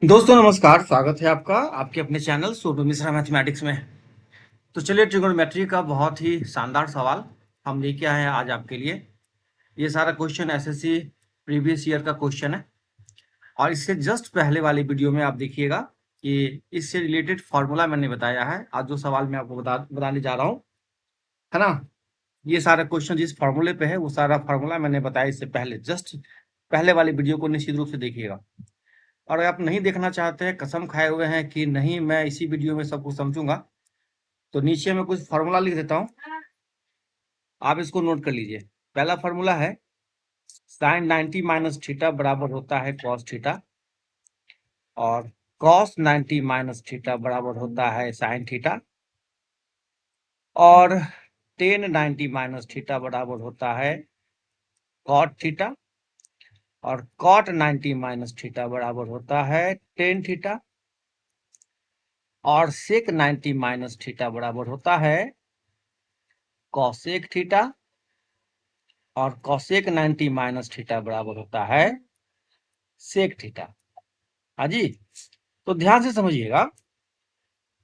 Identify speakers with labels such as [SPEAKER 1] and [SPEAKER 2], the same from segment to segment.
[SPEAKER 1] दोस्तों नमस्कार, स्वागत है आपका आपके अपने चैनल सोनू मिश्रा मैथमेटिक्स में। तो चलिए ट्रिगोनोमेट्री का बहुत ही शानदार सवाल हम लेके आए हैं आज आपके लिए। ये सारा क्वेश्चन एसएससी प्रीवियस ईयर का क्वेश्चन है और इससे जस्ट पहले वाली वीडियो में आप देखिएगा कि इससे रिलेटेड फॉर्मूला मैंने बताया है। आज जो सवाल मैं आपको बताने जा रहा हूँ, है ना, ये सारा क्वेश्चन जिस फॉर्मूले पे है वो सारा फॉर्मूला मैंने बताया इससे पहले, जस्ट पहले वाली वीडियो को निश्चित रूप से देखिएगा। और अगर आप नहीं देखना चाहते हैं, कसम खाए हुए हैं कि नहीं मैं इसी वीडियो में सब कुछ समझूंगा, तो नीचे में कुछ फार्मूला लिख देता हूँ, आप इसको नोट कर लीजिए। पहला फार्मूला है साइन 90 माइनस थीटा बराबर होता है कॉस थीटा, और कॉस 90 माइनस थीटा बराबर होता है साइन थीटा, और टेन 90 माइनस थीटा बराबर होता है कॉट थीटा, और कॉट 90 माइनस थीटा बराबर होता है टेन थीटा, और सेक 90 माइनस थीटा बराबर होता है कॉसेक थीटा, और कॉसेक 90 माइनस थीटा बराबर होता है सेक थीटा। हाँ जी, तो ध्यान से समझिएगा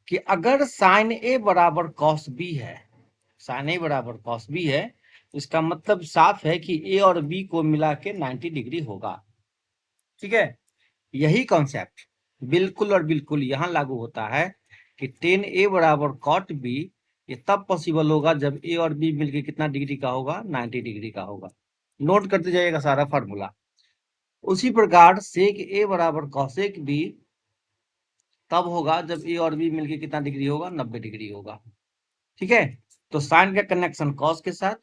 [SPEAKER 1] कि अगर साइन ए बराबर कॉस बी है, साइन ए बराबर कॉस बी है, इसका मतलब साफ है कि ए और बी को मिला के 90 डिग्री होगा। ठीक है, यही कॉन्सेप्ट बिल्कुल और बिल्कुल यहां लागू होता है कि टेन ए बराबर कॉट बी, ये तब पॉसिबल होगा जब ए और बी मिलके कितना डिग्री का होगा, 90 डिग्री का होगा। नोट करते जाइएगा सारा फार्मूला। उसी प्रकार सेक ए बराबर कॉसेक बी तब होगा जब ए और बी मिलके कितना डिग्री होगा, 90 डिग्री होगा। ठीक है, तो साइन का कनेक्शन कॉस के साथ,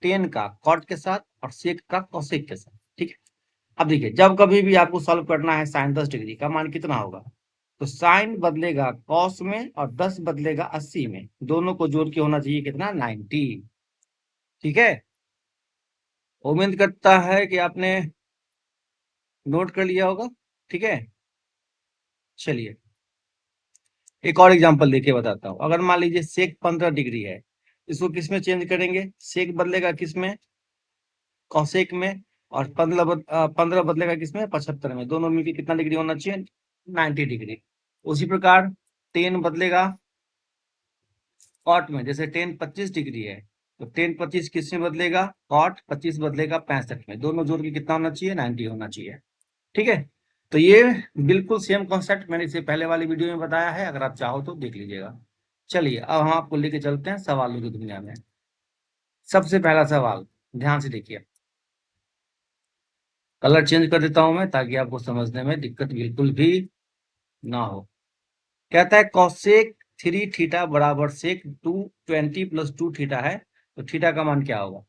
[SPEAKER 1] टेन का कॉट के साथ, और सेक का कॉसेक के साथ। ठीक है, अब देखिए जब कभी भी आपको सॉल्व करना है साइन 10 डिग्री का मान कितना होगा, तो साइन बदलेगा कॉस में और 10 बदलेगा 80 में, दोनों को जोड़ के होना चाहिए कितना, 90। ठीक है, उम्मीद करता है कि आपने नोट कर लिया होगा। ठीक है, चलिए एक और एग्जांपल देके बताता हूँ। अगर मान लीजिए सेक 15 डिग्री है, इसको किस में चेंज करेंगे, सेक बदलेगा किस में, कॉसेक में, और 15 बदलेगा किस में, 75 में, दोनों मिलकर कितना डिग्री होना चाहिए, 90 डिग्री। उसी प्रकार टेन बदलेगा कॉट में, जैसे टेन 25 डिग्री है तो टेन 25 किस में बदलेगा, कॉट 25 बदलेगा 65 में, दोनों जोड़ के कितना होना चाहिए, 90 होना चाहिए। ठीक है, तो ये बिल्कुल सेम कॉन्सेप्ट मैंने इससे पहले वाली वीडियो में बताया है, अगर आप चाहो तो देख लीजिएगा। चलिए अब हम आपको लेके चलते हैं सवालों की दुनिया में। सबसे पहला सवाल ध्यान से देखिए, कलर चेंज कर देता हूं मैं ताकि आपको समझने में दिक्कत बिल्कुल भी ना हो। कहता है कॉसेक 3 थीटा बराबर सेक 220 प्लस 2 थीटा है, तो थीटा का मान क्या होगा।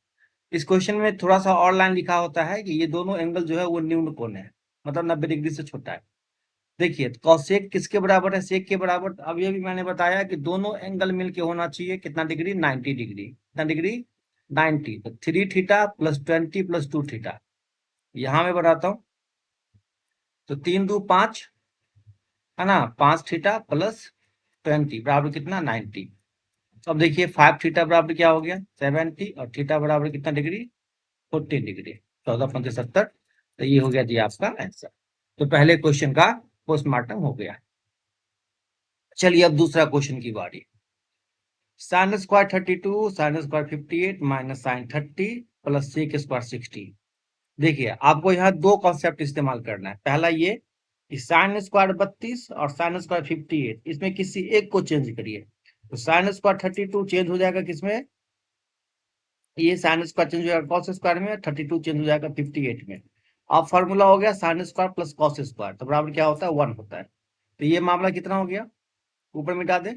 [SPEAKER 1] इस क्वेश्चन में थोड़ा सा और लाइन लिखा होता है कि ये दोनों एंगल जो है वो न्यून कोण है, मतलब 90 डिग्री से छोटा है। देखिए कॉसेक किसके बराबर है, सेक के बराबर। तो अब ये भी मैंने बताया कि दोनों एंगल मिलके होना चाहिए कितना डिग्री, 90 डिग्री। कितना डिग्री, 90। तो 3 थीटा प्लस 20 प्लस 2 थीटा, यहां मैं बताता हूं, तो 3 दू 5, है ना, 5 थीटा प्लस 20 बराबर कितना, 90। अब देखिए 5 थीटा बराबर क्या हो गया, 70, और थीटा बराबर कितना डिग्री, 14 डिग्री, 14 × 70। तो ये हो गया जी आपका आंसर। तो पहले क्वेश्चन का पोस्टमार्टम हो गया। चलिए अब दूसरा क्वेश्चन की बारी। Sine square 32 sine square 58 minus sine 30 plus sec square 60। देखिए आपको यहाँ दो कॉन्सेप्ट इस्तेमाल करना है। पहला ये कि साइन स्क्वायर 32 और साइन स्क्वायर 58, इसमें किसी एक को चेंज करिए। तो साइन स्क्वायर 32 चेंज हो जाएगा किसमें, ये साइन स्क्वायर चेंज हो जाएगा कॉस स्क्वायर में, 32 चेंज हो जाएगा 58 में। अब फॉर्मूला हो गया sine square plus cos square, तो बराबर क्या होता है, 1 होता है। तो ये मामला कितना हो गया, ऊपर मिटा दे,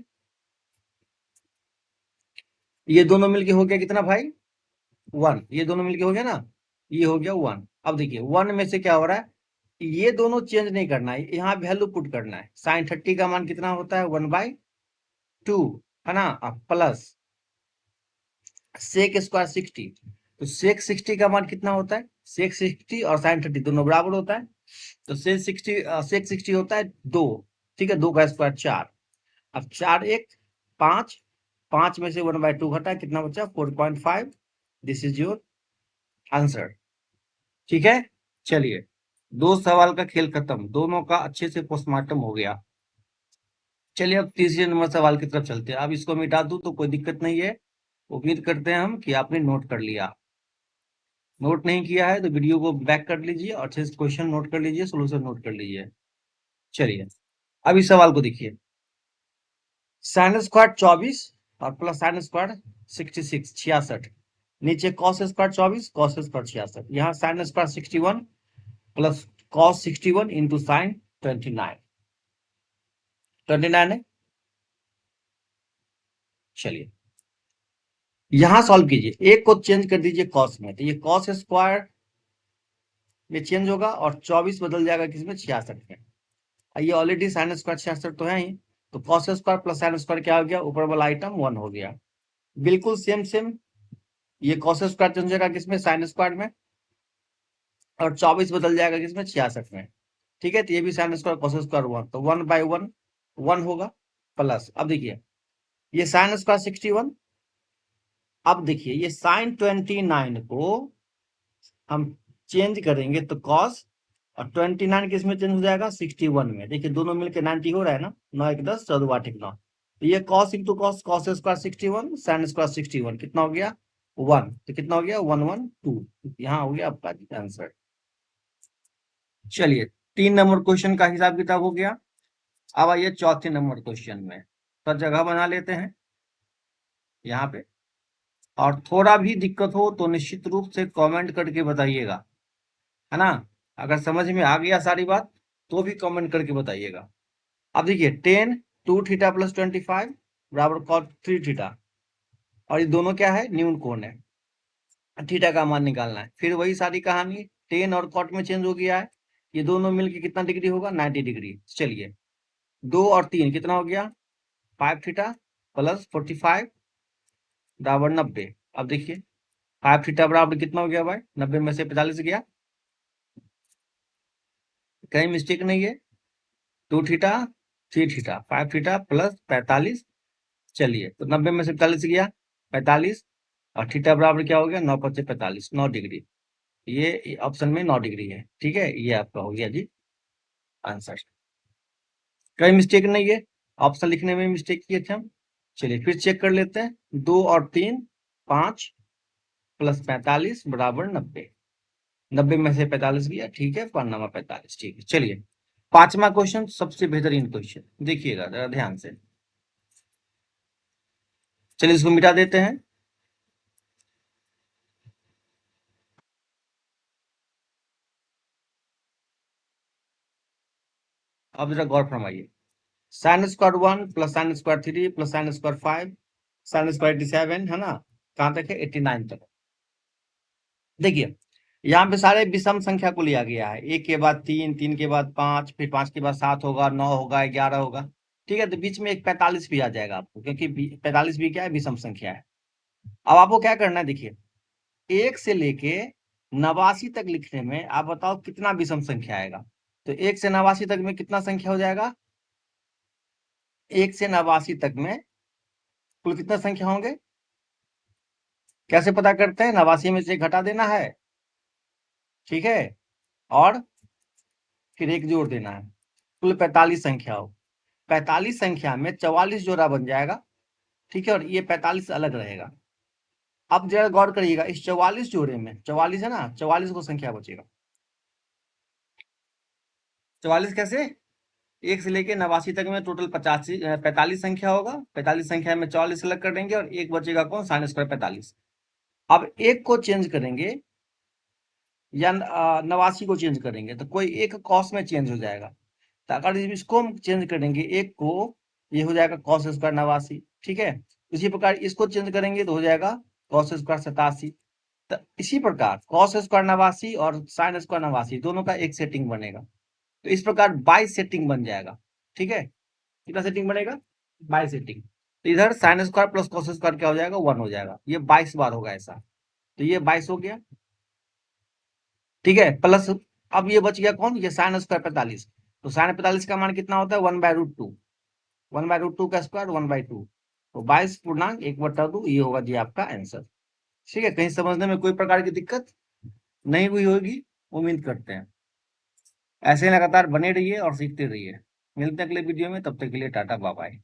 [SPEAKER 1] ये दोनों मिलके हो गया कितना भाई, 1। ये दोनों मिलके हो गया ना, ये हो गया 1। अब देखिए 1 में से क्या हो रहा है, ये दोनों चेंज नहीं करना है, यहाँ वैल्यू पुट करना है। साइन 30 का मान कितना होता है, 1/2, है ना, प्लस सेक स्क्वायर 60। तो सेक 60 का मान कितना होता है, सेक 60 और साइन 30 दोनों बराबर होता है। तो सेक 60 होता है 2। ठीक है, 2 का स्क्वायर 4। अब 4 1 5, 5 में से 1/2 घटा, कितना बचा, 4.5। This is your answer. ठीक है, चलिए दो सवाल का खेल खत्म, दोनों का अच्छे से पोस्टमार्टम हो गया। चलिए अब तीसरे नंबर सवाल की तरफ चलते हैं। अब इसको मिटा दूं तो कोई दिक्कत नहीं है। उम्मीद करते हैं हम कि आपने नोट कर लिया। नोट नहीं किया है तो वीडियो को बैक कर लीजिए और अच्छे से क्वेश्चन नोट कर लीजिए, सोल्यूशन नोट कर लीजिए। चलिए अब इस सवाल को देखिए। साइन स्क्वायर 24 और प्लस साइन स्क्वायर 66 66। नीचे कॉस स्क्वायर 24 कॉस स्क्वायर 66। यहाँ sine square 61 plus cos 61 into sine 29। 29 है। चलिए यहां सॉल्व कीजिए, एक को चेंज कर दीजिए कॉस में, तो ये कॉस स्क्वायर में चेंज होगा और 24 बदल जाएगा किसमें, 66 में। ये ऑलरेडी साइन स्क्वायर 66 तो है ही, तो cos square plus sine square क्या हो गया, ऊपर वाला आइटम 1 हो गया। बिल्कुल सेम सेम ये कॉस स्क्वायर चेंज होगा किसमें, साइन स्क्वायर में, और 24 बदल जाएगा किसमें, 66 में। ठीक है, तो ये भी साइन स्क्वायर कॉस स्क्वायर 1, तो 1/1 1 होगा। प्लस अब देखिए ये साइन स्क्वायर 61। अब देखिए ये साइन 29 को हम चेंज करेंगे तो कॉस, और 29 किस में चेंज हो जाएगा, 61 में। देखिए दोनों मिलकर 90 हो रहा है ना, 9 1 10 14 8 9। तो ये cos into cos, cos square 61 sine square 61 कितना हो गया, 1। तो कितना हो गया, 1 1 2। यहाँ हो गया आपका आंसर। चलिए 3 नंबर क्वेश्चन का हिसाब किताब हो गया। अब आइए चौथे नंबर क्वेश्चन में, तो जगह बना लेते हैं यहाँ पे। और थोड़ा भी दिक्कत हो तो निश्चित रूप से कमेंट करके बताइएगा, है ना। अगर समझ में आ गया सारी बात तो भी कमेंट करके बताइएगा। अब देखिए 10 2 थीटा प्लस 25 बराबर कॉट 3 थीटा, और ये दोनों क्या है, न्यून कोण है। थीटा का मान निकालना है। फिर वही सारी कहानी, 10 और कॉट में चेंज हो गया है। ये दोनों मिलके कितना डिग्री होगा, 90 डिग्री। चलिए 2 और 3 कितना हो गया, 5 थीटा प्लस 45 बराबर 90। अब देखिए 5 थीटा बराबर कितना हो गया भाई, 90 में से 45 गया, कहीं मिस्टेक नहीं है। 2 थीटा 3 थीटा 5 थीटा प्लस 45। चलिए तो 90 में से 45 गया, 45, और थीटा बराबर क्या हो गया, 9 5 45, 9 डिग्री। ये ऑप्शन में 9 डिग्री है। ठीक है, ये आपका हो गया जी आंसर। कहीं मिस्टेक नहीं है, ऑप्शन लिखने में मिस्टेक किए थे हम। चलिए फिर चेक कर लेते हैं, 2 और 3 5 प्लस 45 बराबर 90। 90 में से 45 गया, ठीक है, पन्नामा 45। ठीक है, चलिए 5वां क्वेश्चन सबसे बेहतरीन क्वेश्चन, देखिएगा जरा ध्यान से। चलिए इसको मिटा देते हैं। अब जरा गौर फरमाइए, sine square 1 plus sine square 3 plus sine square 5 sine square 87, है ना, कहां तक है, 89 तक। देखिए यहाँ पे सारे विषम संख्या को लिया गया है, 1 के बाद 3, 3 के बाद 5, फिर 5 के बाद 7 होगा, 9 होगा, 11 होगा। ठीक है, तो बीच में एक 45 भी आ जाएगा आपको, क्योंकि 45 भी क्या है, विषम संख्या है। अब आपको क्या करना है, देखिए 1 से लेके 89 तक लिखने में आप बताओ कितना विषम संख्या आएगा। तो 1 से 89 तक में कितना संख्या हो जाएगा, 1 से 89 तक में कुल कितना संख्या होंगे, कैसे पता करते हैं, 89 में से घटा देना है, ठीक है, और फिर एक जोड़ देना है, कुल 45 संख्या हो। 45 संख्या में 44 जोड़ा बन जाएगा, ठीक है, और ये 45 अलग रहेगा। अब जरा गौर करिएगा, इस 44 जोड़े में 44 है ना, 44 को संख्या बचेगा। 44 कैसे, 1 से लेके 89 तक में टोटल 45 संख्या होगा, 45 संख्या में 44 अलग कर देंगे, और एक बचेगा कौन, साइन स्क्वायर 45। अब एक को चेंज करेंगे या 89 को चेंज करेंगे, तो कोई एक कॉस में चेंज हो जाएगा। तो अगर इसको हम चेंज करेंगे एक को, ये हो जाएगा कॉस स्क्वायर 89। ठीक है, इसी प्रकार इसको चेंज करेंगे तो हो जाएगा कॉस स्क्वायर 87। तो इसी प्रकार कॉस स्क्वायर 89 और साइन स्क्वायर 89 दोनों का एक सेटिंग बनेगा। तो इस प्रकार 22 सेटिंग बन जाएगा। ठीक है, कितना सेटिंग बनेगा, 22 सेटिंग। तो इधर sine square plus cos square क्या हो जाएगा, 1 हो जाएगा। ये 22 बार होगा ऐसा, तो ये 22 हो गया। ठीक है, प्लस अब ये बच गया कौन, ये साइन स्क्वायर 45। तो साइन 45 का मान कितना होता है, 1/√2। 1/√2 का स्क्वायर 1/2, तो 22 पूर्णांक 1/2, ये होगा जी आपका आंसर। ठीक है, कहीं समझने में कोई प्रकार की दिक्कत नहीं हुई होगी, उम्मीद करते हैं। ऐसे लगातार बने रहिए और सीखते रहिए। मिलते हैं अगले वीडियो में, तब तक के लिए टाटा बाय बाय।